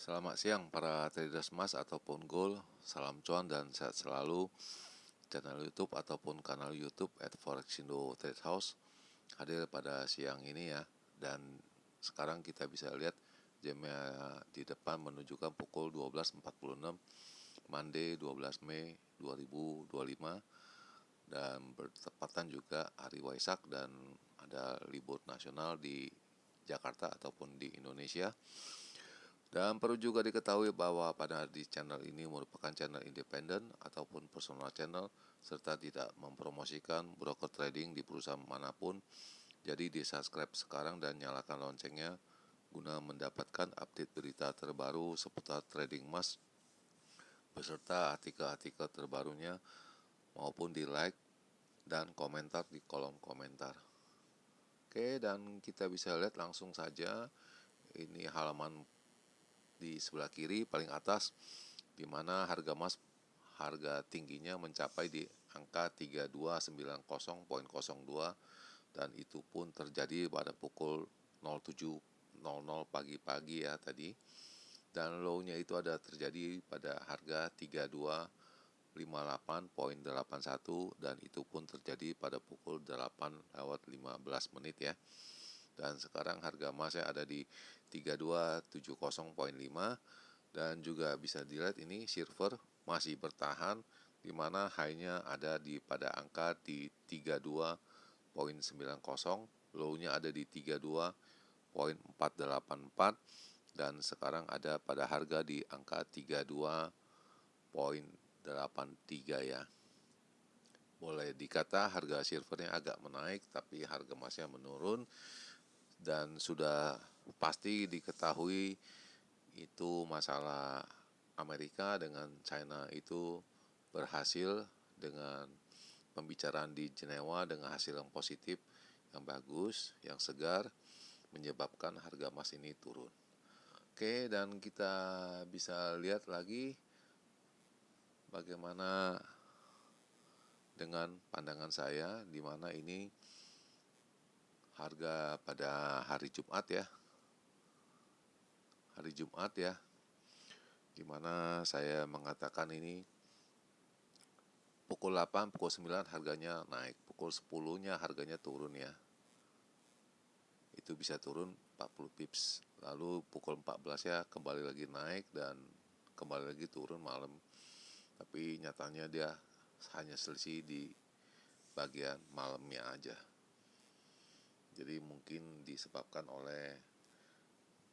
Selamat siang para traders emas ataupun gold. Salam cuan dan sehat selalu. Channel YouTube ataupun kanal YouTube @forexindo Trade House hadir pada siang ini ya. Dan sekarang kita bisa lihat jamnya di depan menunjukkan pukul 12.46 Monday 12 Mei 2025, dan bertepatan juga hari Waisak dan ada libur nasional di Jakarta ataupun di Indonesia. Dan perlu juga diketahui bahwa pada di channel ini merupakan channel independen ataupun personal channel, serta tidak mempromosikan broker trading di perusahaan manapun. Jadi di subscribe sekarang dan nyalakan loncengnya guna mendapatkan update berita terbaru seputar trading emas beserta artikel-artikel terbarunya, maupun di like dan komentar di kolom komentar. Oke, dan kita bisa lihat langsung saja ini halaman di sebelah kiri paling atas, di mana harga emas harga tingginya mencapai di angka 3290.02, dan itu pun terjadi pada pukul 07.00 pagi-pagi ya tadi. Dan low-nya itu ada terjadi pada harga 3258.81, dan itu pun terjadi pada pukul 8:15 ya. Dan sekarang harga emasnya ada di 3270.5, dan juga bisa dilihat ini silver masih bertahan, di mana high-nya ada di pada angka di 32.90, low-nya ada di 32.484, dan sekarang ada pada harga di angka 32.83 ya. Boleh dikata harga silvernya agak menaik, tapi harga emasnya menurun. Dan sudah pasti diketahui itu masalah Amerika dengan China itu berhasil dengan pembicaraan di Jenewa dengan hasil yang positif, yang bagus, yang segar, menyebabkan harga emas ini turun. Oke, dan kita bisa lihat lagi bagaimana dengan pandangan saya, di mana ini harga pada hari Jumat ya, dimana saya mengatakan ini pukul 8, pukul 9 harganya naik, pukul 10-nya harganya turun ya, itu bisa turun 40 pips, lalu pukul 14 ya kembali lagi naik dan kembali lagi turun malam. Tapi nyatanya dia hanya selisih di bagian malamnya aja. Jadi mungkin disebabkan oleh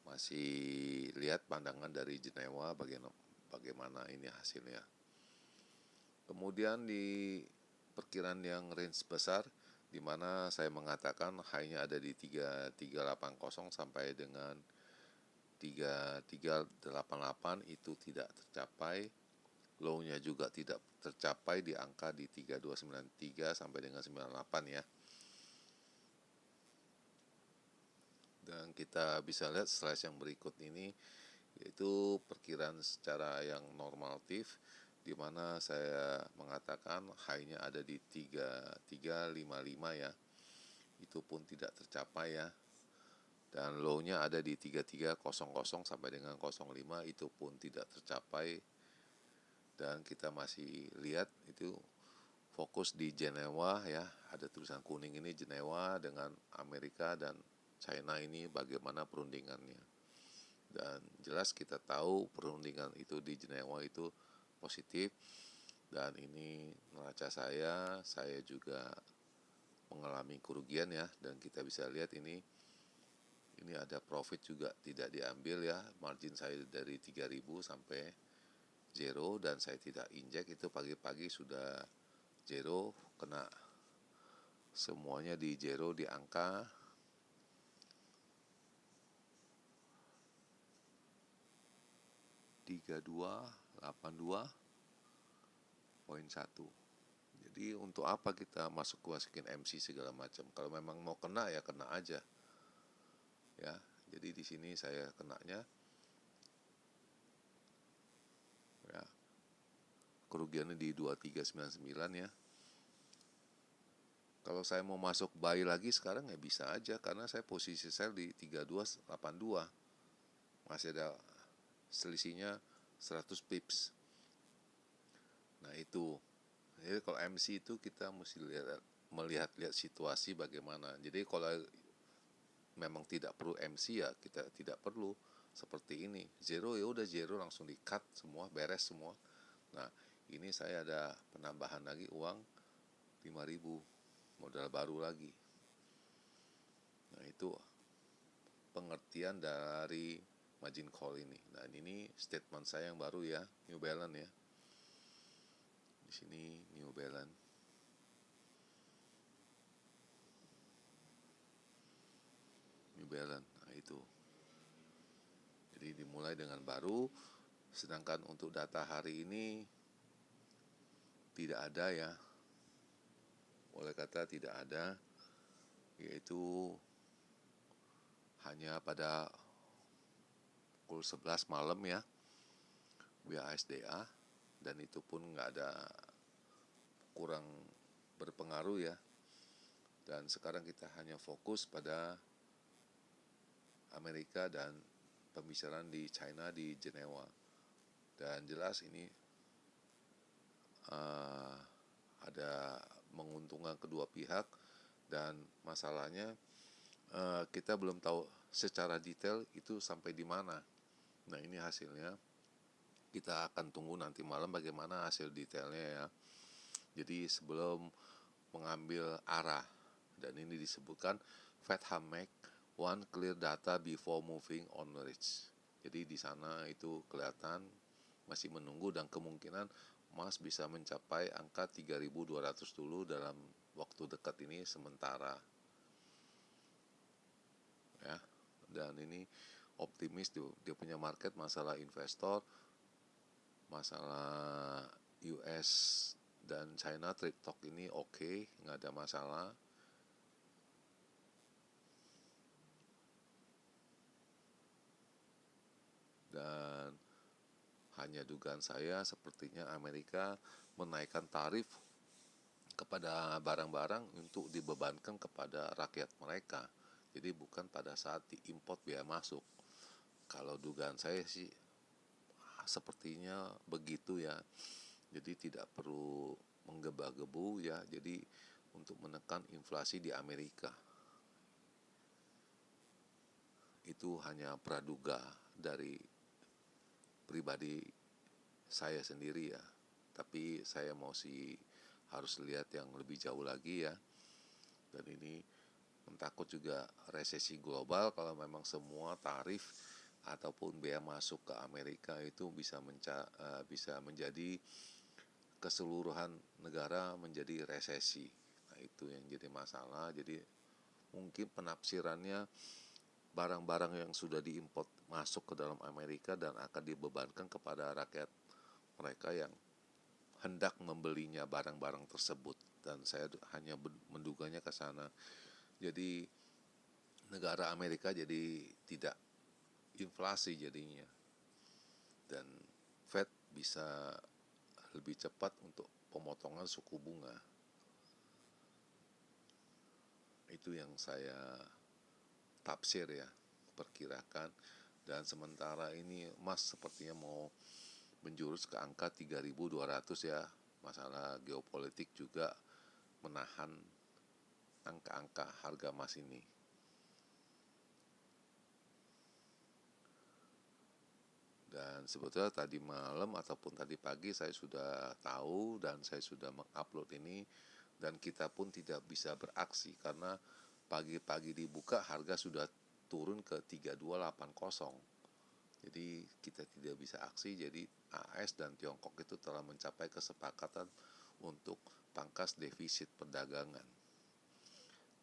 masih lihat pandangan dari Jenewa bagaimana ini hasilnya. Kemudian di perkiraan yang range besar, di mana saya mengatakan high-nya ada di 3380 sampai dengan 3388, itu tidak tercapai. Low-nya juga tidak tercapai di angka di 3293 sampai dengan 98 ya. Dan kita bisa lihat slide yang berikut ini, yaitu perkiraan secara yang normatif, di mana saya mengatakan high-nya ada di 3355 ya. Itu pun tidak tercapai ya. Dan low-nya ada di 3300 sampai dengan 05, itu pun tidak tercapai. Dan kita masih lihat itu fokus di Jenewa ya, ada tulisan kuning ini Jenewa dengan Amerika dan China ini bagaimana perundingannya. Dan jelas kita tahu perundingan itu di Jenewa itu positif, dan ini neraca saya juga mengalami kerugian ya. Dan kita bisa lihat ini ada profit juga tidak diambil ya, margin saya dari 3.000 sampai zero, dan saya tidak injek, itu pagi-pagi sudah zero, kena semuanya di zero di angka 3282.1. Jadi untuk apa kita masukin MC segala macam? Kalau memang mau kena ya kena aja. Ya, jadi di sini saya kenanya ya, kerugiannya di 2399 ya. Kalau saya mau masuk buy lagi sekarang ya bisa aja, karena saya posisi sell di 3282. Masih ada selisihnya 100 pips. Nah itu, jadi kalau MC itu kita mesti melihat situasi bagaimana. Jadi kalau memang tidak perlu MC ya kita tidak perlu seperti ini. Zero ya udah zero, langsung di cut semua, beres semua. Nah ini saya ada penambahan lagi uang 5.000 modal baru lagi. Nah itu pengertian dari margin call ini. Nah ini statement saya yang baru ya, New Balance ya. Di sini New Balance. New Balance. Nah itu. Jadi dimulai dengan baru, sedangkan untuk data hari ini tidak ada ya. Oleh kata tidak ada, yaitu hanya pada pukul 11 malam ya, BASDA, dan itu pun nggak ada, kurang berpengaruh ya. Dan sekarang kita hanya fokus pada Amerika dan pembicaraan di China di Jenewa. Dan jelas ini ada menguntungkan kedua pihak, dan masalahnya kita belum tahu secara detail itu sampai di mana. Nah ini hasilnya kita akan tunggu nanti malam bagaimana hasil detailnya ya. Jadi sebelum mengambil arah, dan ini disebutkan Fed make one clear data before moving on rates. Jadi di sana itu kelihatan masih menunggu, dan kemungkinan emas bisa mencapai angka 3.200 dulu dalam waktu dekat ini sementara ya. Dan ini optimis tuh, dia punya market, masalah investor, masalah US dan China trade talk ini oke, nggak ada masalah. Dan hanya dugaan saya, sepertinya Amerika menaikkan tarif kepada barang-barang untuk dibebankan kepada rakyat mereka. Jadi bukan pada saat diimport biaya masuk. Kalau dugaan saya sih sepertinya begitu ya. Jadi tidak perlu menggebu-gebu ya. Jadi untuk menekan inflasi di Amerika. Itu hanya praduga dari pribadi saya sendiri ya. Tapi saya harus lihat yang lebih jauh lagi ya. Dan ini takut juga resesi global kalau memang semua tarif ataupun bea masuk ke Amerika itu bisa menjadi keseluruhan negara menjadi resesi. Nah itu yang jadi masalah. Jadi mungkin penafsirannya barang-barang yang sudah diimport masuk ke dalam Amerika dan akan dibebankan kepada rakyat mereka yang hendak membelinya barang-barang tersebut. Dan saya hanya menduganya ke sana. Jadi negara Amerika jadi tidak inflasi jadinya, dan Fed bisa lebih cepat untuk pemotongan suku bunga. Itu yang saya tafsir ya, perkirakan. Dan sementara ini emas sepertinya mau menjurus ke angka 3.200 ya. Masalah geopolitik juga menahan angka-angka harga emas ini. Dan sebetulnya tadi malam ataupun tadi pagi saya sudah tahu dan saya sudah mengupload ini, dan kita pun tidak bisa beraksi karena pagi-pagi dibuka harga sudah turun ke 3280. Jadi kita tidak bisa aksi. Jadi AS dan Tiongkok itu telah mencapai kesepakatan untuk pangkas defisit perdagangan.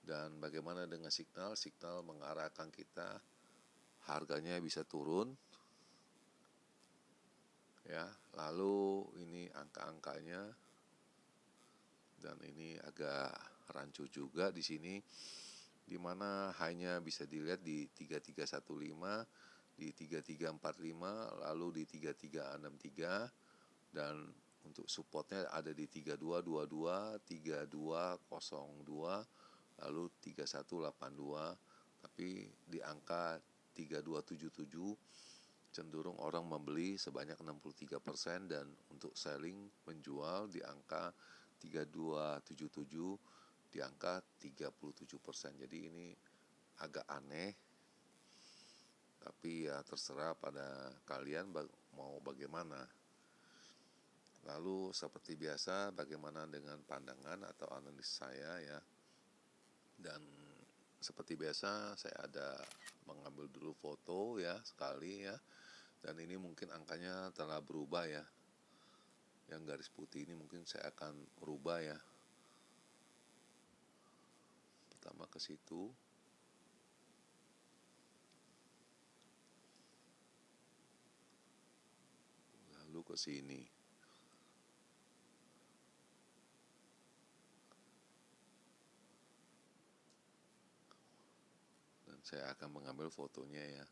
Dan bagaimana dengan signal? Signal mengarahkan kita harganya bisa turun ya. Lalu ini angka-angkanya, dan ini agak rancu juga di sini, di mana high-nya bisa dilihat di 3315, di 3345, lalu di 3363, dan untuk supportnya ada di 3222, 3202, lalu 3182. Tapi di angka 3277 cenderung orang membeli sebanyak 63% dan untuk selling menjual di angka 3277 di angka 37%. Jadi ini agak aneh, tapi ya terserah pada kalian mau bagaimana. Lalu seperti biasa, bagaimana dengan pandangan atau analis saya ya. Dan seperti biasa saya ada mengambil dulu foto ya sekali ya. Dan ini mungkin angkanya telah berubah ya. Yang garis putih ini mungkin saya akan rubah ya. Pertama ke situ. Lalu ke sini. Dan saya akan mengambil fotonya ya.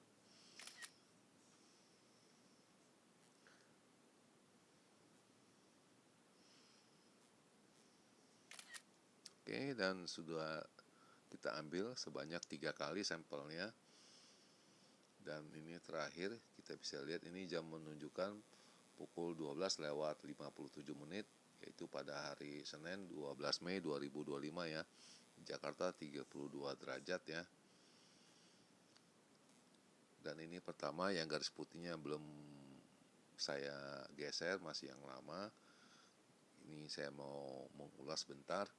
Oke, dan sudah kita ambil sebanyak 3 kali sampelnya. Dan ini terakhir kita bisa lihat ini jam menunjukkan pukul 12:57 yaitu pada hari Senin 12 Mei 2025 ya. Jakarta 32 derajat ya. Dan ini pertama yang garis putihnya belum saya geser, masih yang lama. Ini saya mau mengulas bentar.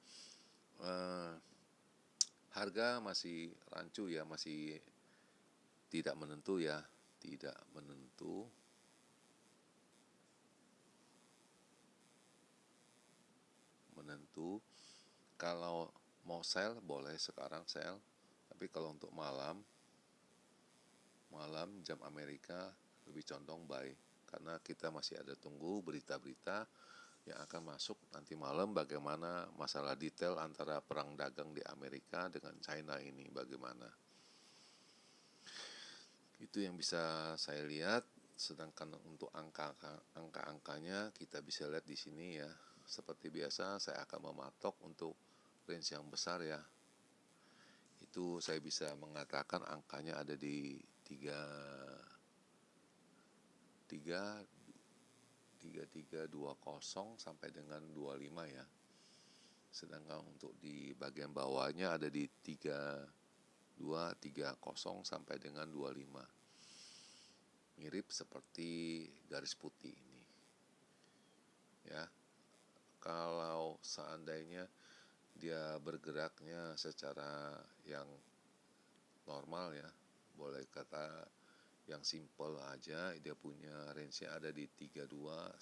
Harga masih rancu ya, masih tidak menentu ya, tidak menentu. Kalau mau sell boleh sekarang sell, tapi kalau untuk malam jam Amerika lebih condong buy, karena kita masih ada tunggu berita-berita yang akan masuk nanti malam, bagaimana masalah detail antara perang dagang di Amerika dengan China ini bagaimana. Itu yang bisa saya lihat. Sedangkan untuk angka-angkanya kita bisa lihat di sini ya. Seperti biasa saya akan mematok untuk range yang besar ya. Itu saya bisa mengatakan angkanya ada di 3320 sampai dengan 25 ya. Sedangkan untuk di bagian bawahnya ada di 3230 sampai dengan 25. Mirip seperti garis putih ini. Ya. Kalau seandainya dia bergeraknya secara yang normal ya, boleh kata yang simple aja, dia punya range ada di 3290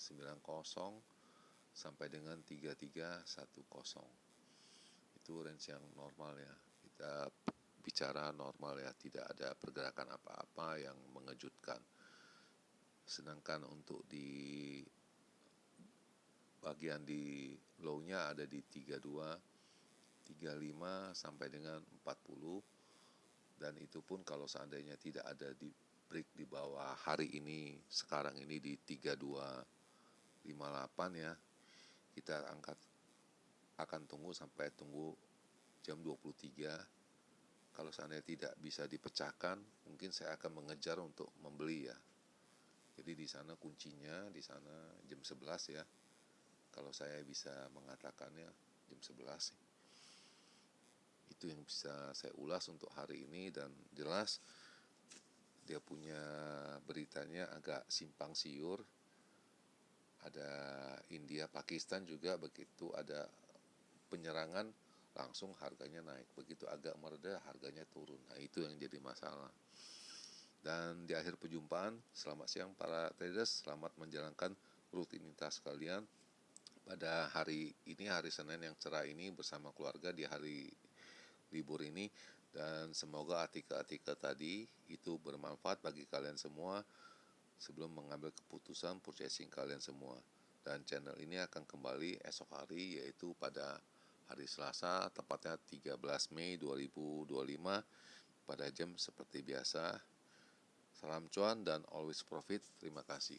sampai dengan 3310. Itu range yang normal ya. Kita bicara normal ya, tidak ada pergerakan apa-apa yang mengejutkan. Sedangkan untuk di bagian di low-nya ada di 32, 35 sampai dengan 40. Dan itu pun kalau seandainya tidak ada di break di bawah hari ini, sekarang ini di 3258 ya, kita akan tunggu sampai jam 23. Kalau seandainya tidak bisa dipecahkan, mungkin saya akan mengejar untuk membeli ya. Jadi di sana kuncinya, di sana jam 11 ya. Kalau saya bisa mengatakannya jam 11. Itu yang bisa saya ulas untuk hari ini, dan jelas dia punya beritanya agak simpang siur. Ada India, Pakistan juga begitu ada penyerangan langsung harganya naik, begitu agak mereda harganya turun. Nah itu yang jadi masalah. Dan di akhir perjumpaan, selamat siang para traders, selamat menjalankan rutinitas kalian pada hari ini, hari Senin yang cerah ini bersama keluarga di hari libur ini. Dan semoga artikel-artikel tadi itu bermanfaat bagi kalian semua sebelum mengambil keputusan purchasing kalian semua. Dan channel ini akan kembali esok hari, yaitu pada hari Selasa, tepatnya 13 Mei 2025 pada jam seperti biasa. Salam cuan dan always profit. Terima kasih.